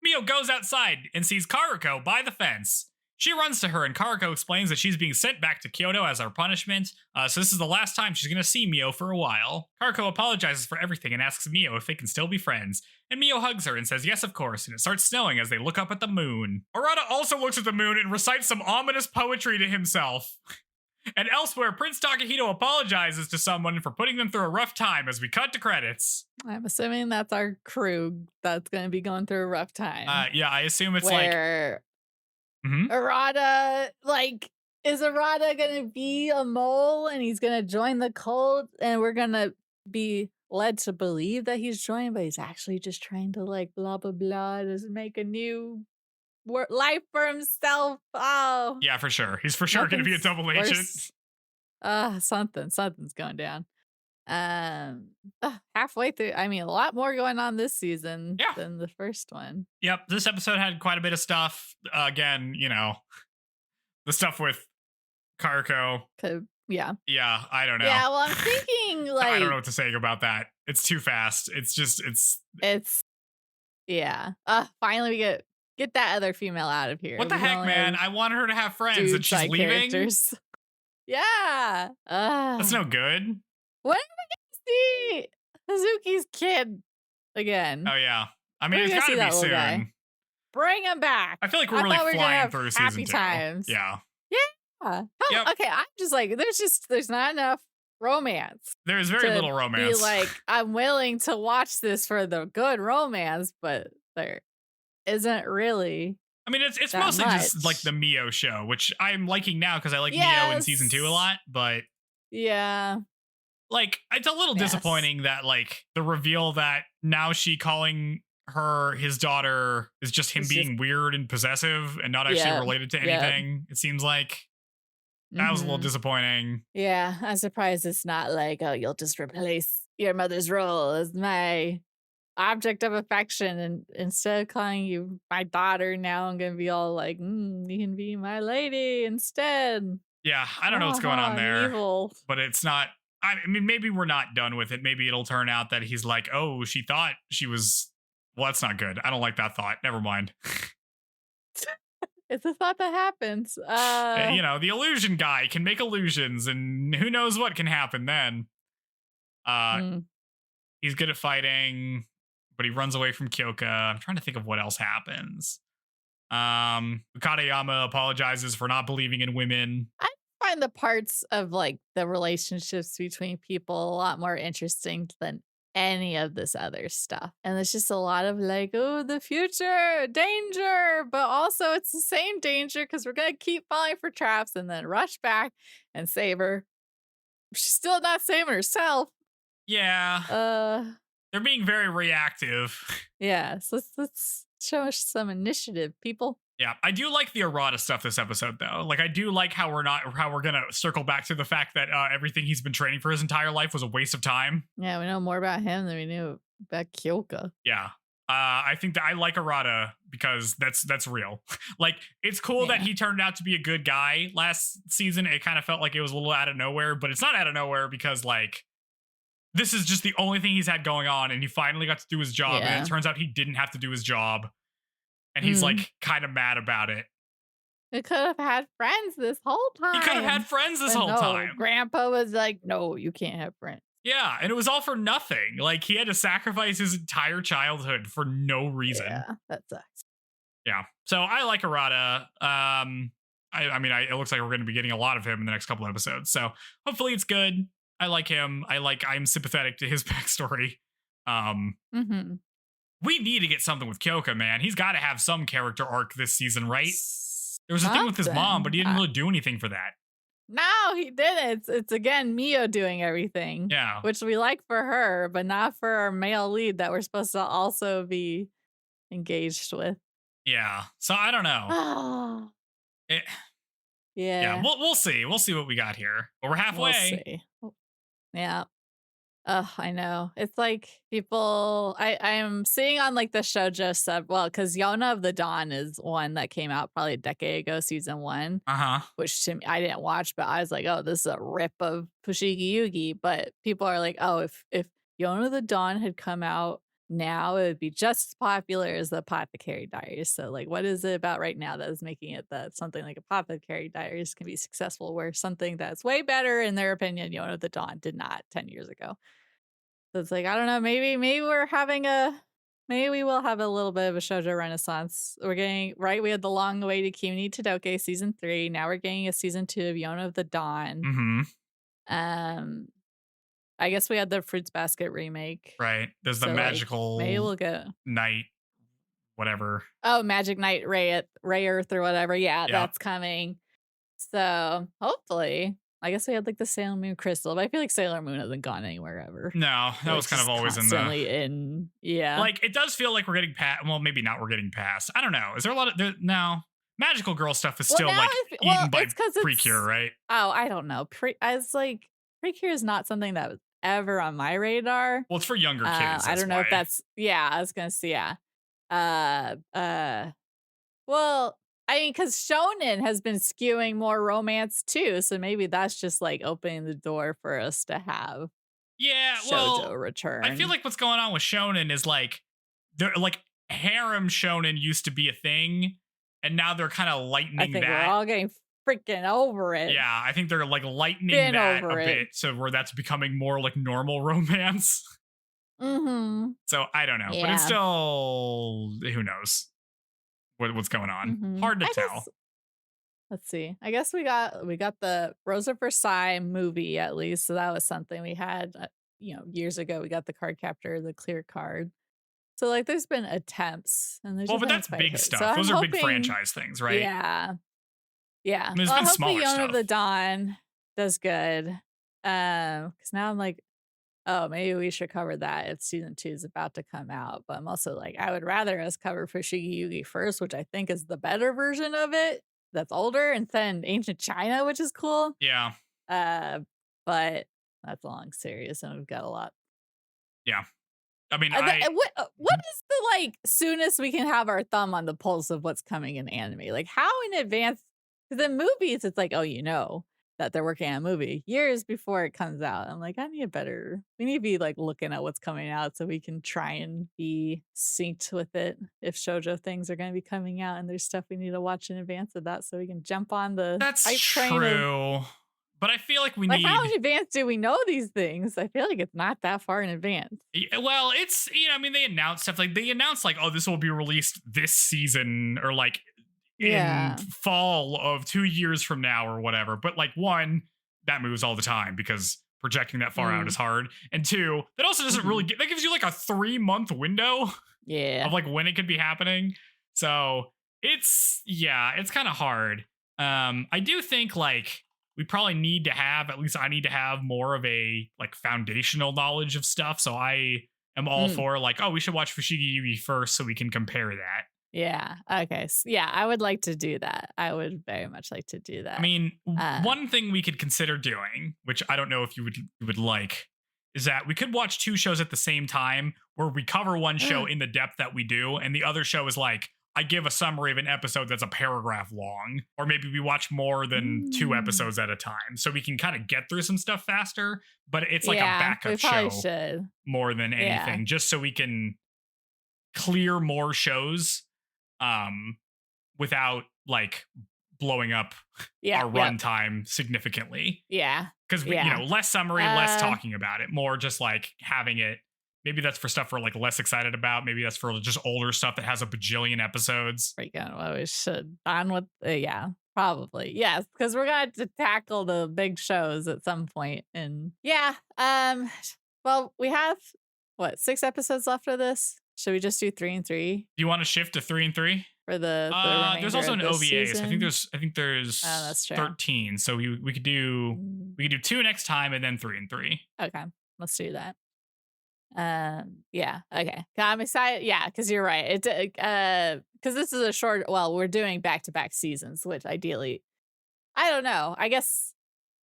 Miyo goes outside and sees Karuko by the fence. She runs to her, and Karuko explains that she's being sent back to Kyoto as our punishment, so this is the last time she's going to see Miyo for a while. Karuko apologizes for everything and asks Miyo if they can still be friends, and Miyo hugs her and says yes, of course, and it starts snowing as they look up at the moon. Arata also looks at the moon and recites some ominous poetry to himself. And elsewhere, Prince Takahito apologizes to someone for putting them through a rough time as we cut to credits. I'm assuming that's our crew that's going to be going through a rough time. Yeah, I assume it's Arata, is Arata going to be a mole and he's going to join the cult and we're going to be led to believe that he's joined, but he's actually just trying to blah, blah, blah, just make a new life for himself. Oh. Yeah, for sure. He's for sure going to be a double agent. Something's going down. Halfway through, a lot more going on this season than the first one. Yep, this episode had quite a bit of stuff. Again, the stuff with Karuko. Yeah, I don't know. Yeah, well, I'm thinking I don't know what to say about that. It's too fast. Finally we get that other female out of here. What the heck, man? I want her to have friends and she's leaving. Characters. Yeah. That's no good. When are we going to see Hazuki's kid again? Oh, yeah. It's got to be soon. Guy. Bring him back. I feel like we're really flying through season 2. Times. Yeah. Yeah. Yep. Okay, I'm just there's not enough romance. There's very little romance. Be I'm willing to watch this for the good romance, but there isn't really. It's mostly just the Miyo show, which I'm liking now because I like Miyo in season 2 a lot, but yeah. It's a little disappointing that the reveal that now she calling her his daughter is just him being weird and possessive and not actually related to anything. It seems like that was a little disappointing. Yeah, I'm surprised it's not oh, you'll just replace your mother's role as my object of affection, and instead of calling you my daughter, now I'm gonna be all you can be my lady instead. Yeah, I don't know what's going on there, evil. But it's not. Maybe we're not done with it. Maybe it'll turn out that he's oh, she thought she was. Well, that's not good. I don't like that thought. Never mind. It's a thought that happens. The illusion guy can make illusions, and who knows what can happen then. He's good at fighting, but he runs away from Kyoka. I'm trying to think of what else happens. Kadayama apologizes for not believing in women. I find the parts of the relationships between people a lot more interesting than any of this other stuff. And it's just a lot of oh, the future, danger, but also it's the same danger because we're going to keep falling for traps and then rush back and save her she's still not saving herself. Yeah. Uh, They're being very reactive. yeah. So let's show us some initiative, people. Yeah, I do like the errata stuff this episode, though. Like, I do like how we're gonna circle back to the fact that everything he's been training for his entire life was a waste of time. Yeah, we know more about him than we knew about Kyoka. Yeah, I think that I like errata because that's real. Like, it's cool that he turned out to be a good guy last season. It kind of felt like it was a little out of nowhere, but it's not out of nowhere because like this is just the only thing he's had going on, and he finally got to do his job. And it turns out he didn't have to do his job. And he's like kind of mad about it. We could have had friends this whole time. He could have had friends this whole time. Grandpa was like, no, you can't have friends. Yeah, and it was all for nothing. Like, he had to sacrifice his entire childhood for no reason. Yeah, that sucks. Yeah, so I like Arata. I mean, it looks like we're going to be getting a lot of him in the next couple episodes. So hopefully it's good. I like him. I'm sympathetic to his backstory. We need to get something with Kyoka, man. He's got to have some character arc this season, right? There was a thing with his mom, but he didn't really do anything for that. No, he didn't. It's again Miyo doing everything. Yeah. Which we like for her, but not for our male lead that we're supposed to also be engaged with. Yeah. So I don't know. Yeah. We'll see. We'll see what we got here. But we're halfway. We'll see. Yeah. I know. It's like people I'm seeing on like the shoujo sub, because Yona of the Dawn is one that came out probably a decade ago, season 1. Which to me, I didn't watch, but I was like, oh, this is a rip of Fushigi Yugi. But people are like, oh, if Yona of the Dawn had come out now, it would be just as popular as the Apothecary Diaries. So like, what is it about right now that is making it that something like Apothecary Diaries can be successful, where something that's way better in their opinion, Yona of the Dawn did not 10 years ago? So it's like, I don't know, maybe we will have a little bit of a shoujo renaissance. We're getting, right, we had the long-awaited Kimi Todoke season 3. Now we're getting a season 2 of Yona of the Dawn. I guess we had the Fruits Basket remake. Right. There's the magical maybe we'll get night, whatever. Oh, Magic Knight Ray Earth or whatever. Yeah, that's coming. So hopefully. I guess we had like the Sailor Moon crystal, but I feel like Sailor Moon hasn't gone anywhere ever. No, that was kind of always yeah. Like, it does feel like we're getting past. Well, maybe not. We're getting past. I don't know. Is there a lot of no? Magical girl stuff is still like eaten by Precure, right? Oh, I don't know. Precure is not something that was ever on my radar. Well, it's for younger kids. I don't know if that's. Yeah, I was gonna say well. I mean, because Shonen has been skewing more romance too, so maybe that's just like opening the door for us to have shoujo return. I feel like what's going on with Shonen is like they're like harem Shonen used to be a thing, and now they're kind of lightening that. I think we're all getting freaking over it. Yeah, I think they're like lightening that a bit, so where that's becoming more like normal romance. So I don't know, but it's still, who knows what's going on. Hard to tell. Let's see. I guess we got the Rose of Versailles movie, at least. So that was something we had, years ago. We got the card captor, the clear card. So like there's been attempts, and there's but that's big stuff. So those are big franchise things, right? Yeah. Yeah. I mean, there's been smaller Yona stuff. of the Dawn does good. Because now I'm like, oh, maybe we should cover that if season 2 is about to come out. But I'm also like, I would rather us cover Fushigi Yugi first, which I think is the better version of it. That's older, and then Ancient China, which is cool. Yeah. But that's a long series, and we've got a lot. Yeah. I mean, what is the like soonest we can have our thumb on the pulse of what's coming in anime? Like, how in advance? Because in movies, it's like, oh, that they're working on a movie years before it comes out. I'm like, we need to be like looking at what's coming out so we can try and be synced with it. If shoujo things are going to be coming out and there's stuff we need to watch in advance of that, so we can jump on the hype train. That's true. But I feel like we need. How in advance do we know these things? I feel like it's not that far in advance. Well, it's, I mean, they announce stuff like oh, this will be released this season, or like in fall of 2 years from now or whatever. But like, one, that moves all the time because projecting that far out is hard. And two, that also doesn't really that gives you like a 3-month window of like when it could be happening. So it's kind of hard. I do think like we probably need to have, at least I need to have more of a like foundational knowledge of stuff. So I am all Mm, for like, oh, we should watch Fushigi Yugi first so we can compare that. yeah. Okay. Yeah, I would like to do that. I would very much like to do I that. mean, Uh, one thing we could consider doing, which I don't know if you would like, is that we could watch two shows at the same time where we cover one show in the depth that we do, and the other show is like I give a summary of an episode that's a paragraph long, or maybe we watch more than two mm, episodes at a time, so we can kind of get through some stuff faster. But it's like a yeah, we backup probably show should. more than Yeah. anything, just so we can clear more shows um without like blowing up Yeah. our Yep. runtime significantly. Yeah. Because we, Yeah. less summary, less Uh, talking about it, more just like having it. Maybe that's for stuff we're like less excited about. Maybe that's for just older stuff that has a bajillion episodes. Freaking well, we should on with yeah, probably. Yes, because we're gonna have to tackle the big shows at some point. And yeah, well, we have what, 6 episodes left of this? Should we just do 3 and 3 Do you want to shift to 3 and 3? for the There's remainder also of an this OVA. So season? I think there's Oh, that's true. 13. So we could do Mm, 2 next time and then 3 and 3. okay, let's do that. Yeah, okay. I'm excited. Yeah, because you're right. It because this is a short. Well, we're doing back-to-back seasons, which ideally, I don't know. I guess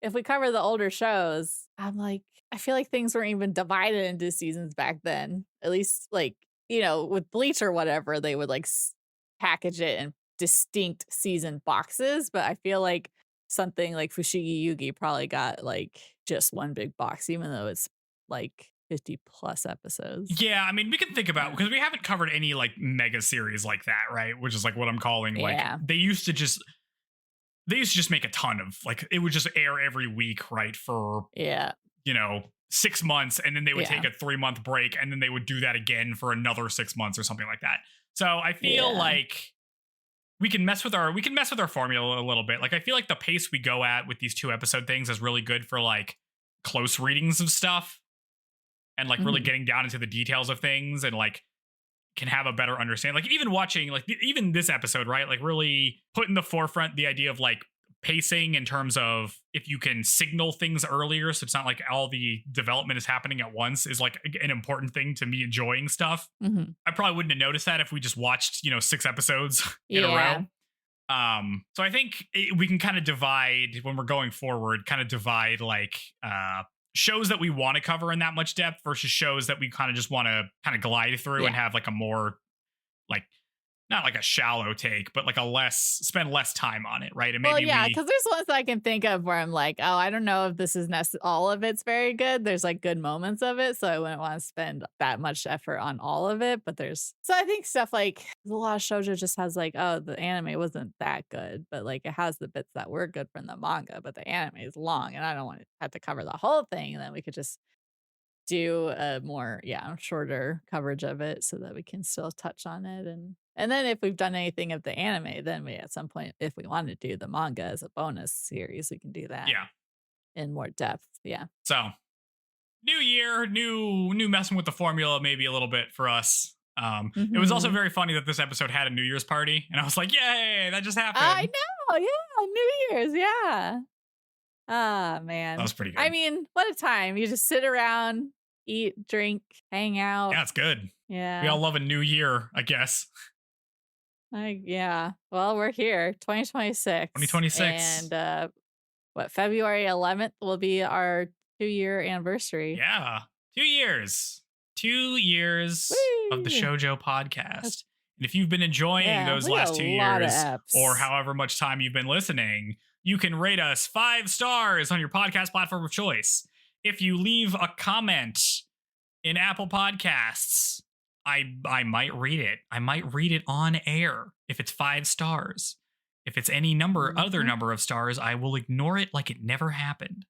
if we cover the older shows, I'm like, I feel like things weren't even divided into seasons back then. At least, like, with Bleach or whatever, they would like package it in distinct season boxes. But I feel like something like Fushigi Yugi probably got like just one big box, even though it's like 50 plus episodes. Yeah, I mean, we can think about, Uh, because we haven't covered any like mega series like that, right? Which is like what I'm calling like yeah. they used to just make a ton of like it would just air every week, right? For Yeah. 6 months, and then they would Yeah. take a 3 month break, and then they would do that again for another 6 months or something like that. So I feel Yeah. like we can mess with our formula a little bit. Like I feel like the pace we go at with these 2 episode things is really good for like close readings of stuff and like really Mhm. getting down into the details of things and like can have a better understanding. Like even watching like even this episode, right? Like really put in the forefront the idea of like pacing in terms of if you can signal things earlier so it's not like all the development is happening at once is like an important thing to me enjoying stuff. Mhm. I probably wouldn't have noticed that if we just watched 6 episodes in a Yeah. row. So I think we can kind of divide when we're going forward, kind of divide like shows that we want to cover in that much depth versus shows that we kind of just want to kind of glide through and Yeah. have like a more like not like a shallow take, but like spend less time on it, right? And Well, maybe yeah, we because there's ones that I can think of where I'm like, oh, I don't know if this is all of it's very good. There's like good moments of it, so I wouldn't want to spend that much effort on all of it. But so I think stuff like a lot of shoujo just has like, oh, the anime wasn't that good, but like it has the bits that were good from the manga, but the anime is long, and I don't want to have to cover the whole thing, and then we could just do a more shorter coverage of it so that we can still touch on it. And then if we've done anything of the anime, then we at some point, if we want to do the manga as a bonus series, we can do that yeah. in more depth. Yeah. So new year, new messing with the formula maybe a little bit for us. It was also Mhm. very funny that this episode had a New Year's party, and I was like, "Yay, that just happened!" I know. Yeah. New Year's. Yeah. Ah, That man. was pretty good. I mean, what a time. You just sit around, eat, drink, hang out. Yeah, it's good. Yeah. We all love a new year, I guess. Yeah. Well, we're here, 2026. 2026. And what, February 11th will be our 2-year anniversary. Yeah, 2 years. 2 years of the Whee! Shoujo podcast. And if you've been enjoying Yeah, those we got last 2 a lot of years, eps. or however much time you've been listening, you can rate us 5 stars on your podcast platform of choice. If you leave a comment in Apple Podcasts, I might read it. I might read it on air if it's 5 stars. If it's any other Mhm. number of stars, I will ignore it like it never happened.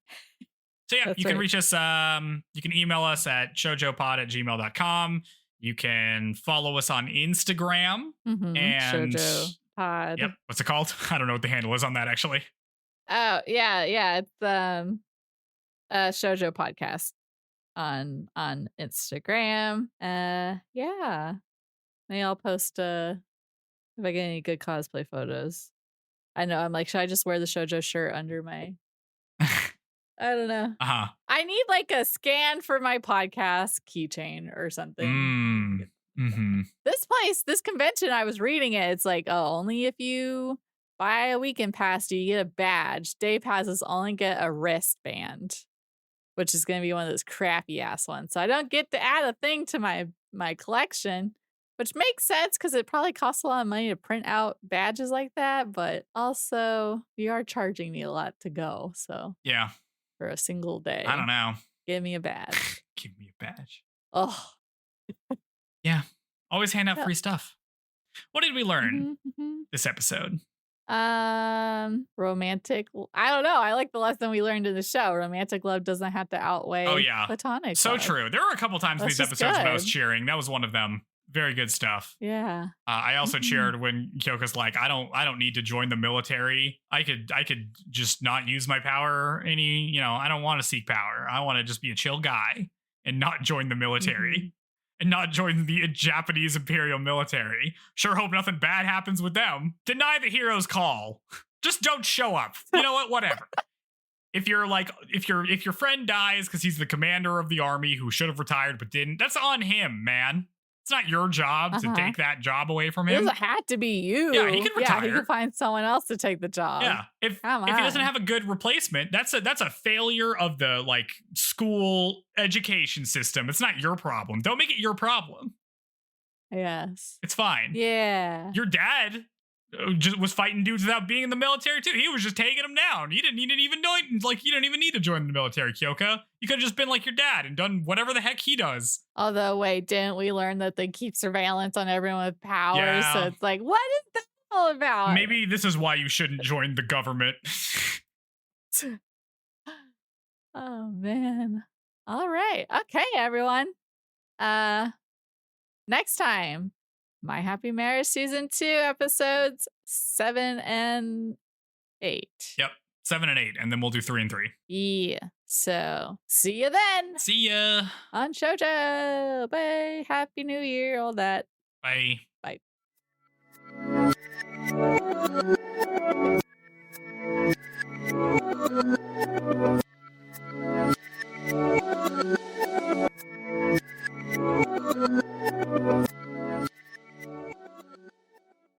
So yeah, That's you can right. reach us. You can email us at shoujopod@gmail.com. You can follow us on Instagram. Mhm. And Shoujo Pod. Yep. What's it called? I don't know what the handle is on that actually. Oh, yeah. It's Shoujo Podcast on Instagram. Yeah. Maybe I'll post if I get any good cosplay photos. I know I'm like, should I just wear the Shoujo shirt under my I don't know. Uh-huh. I need like a scan for my podcast keychain or something. Mm-hmm. This convention, I was reading it. It's like, oh, only if you buy a weekend pass do you get a badge. Day passes only get a wristband, which is going to be one of those crappy ass ones. So I don't get to add a thing to my collection, which makes sense because it probably costs a lot of money to print out badges like that. But also, you are charging me a lot to go. So yeah, for a single day, I don't know. give me a badge. Give me a badge. Oh, yeah. Always hand out yeah. free stuff. What did we learn this episode? Romantic. I don't know. I like the lesson we learned in the show. Romantic love doesn't have to outweigh platonic so love. True. There were a couple times in these episodes when I was cheering. That was one of them. Very good stuff. Yeah. I also cheered when Kyoko's like, I don't need to join the military. I could just not use my power I don't want to seek power. I want to just be a chill guy and not join the military. And not join the Japanese Imperial military. Sure hope nothing bad happens with them. Deny the hero's call. Just don't show up. You know what? Whatever. If your friend dies because he's the commander of the army who should have retired but didn't, that's on him, man. It's not your job to take that job away from him. It doesn't have to be you. Yeah, he can retire. Yeah, he can find someone else to take the job. Yeah, if he doesn't have a good replacement, that's a failure of the school education system. It's not your problem. Don't make it your problem. Yes, it's fine. Yeah, your dad just was fighting dudes without being in the military too. He was just taking them down. You didn't even you didn't even need to join the military, Kyoka. You could have just been like your dad and done whatever the heck he does. Although, wait, didn't we learn that they keep surveillance on everyone with powers? Yeah. So it's like, what is that all about? Maybe this is why you shouldn't join the government. Oh man. All right. Okay, everyone. Next time, My Happy Marriage Season 2 episodes 7 and 8. Yep. 7 and 8. And then we'll do 3 and 3. Yeah. So see you then. See ya. On Shoujo. Bye. Happy New Year. All that. Bye. Bye.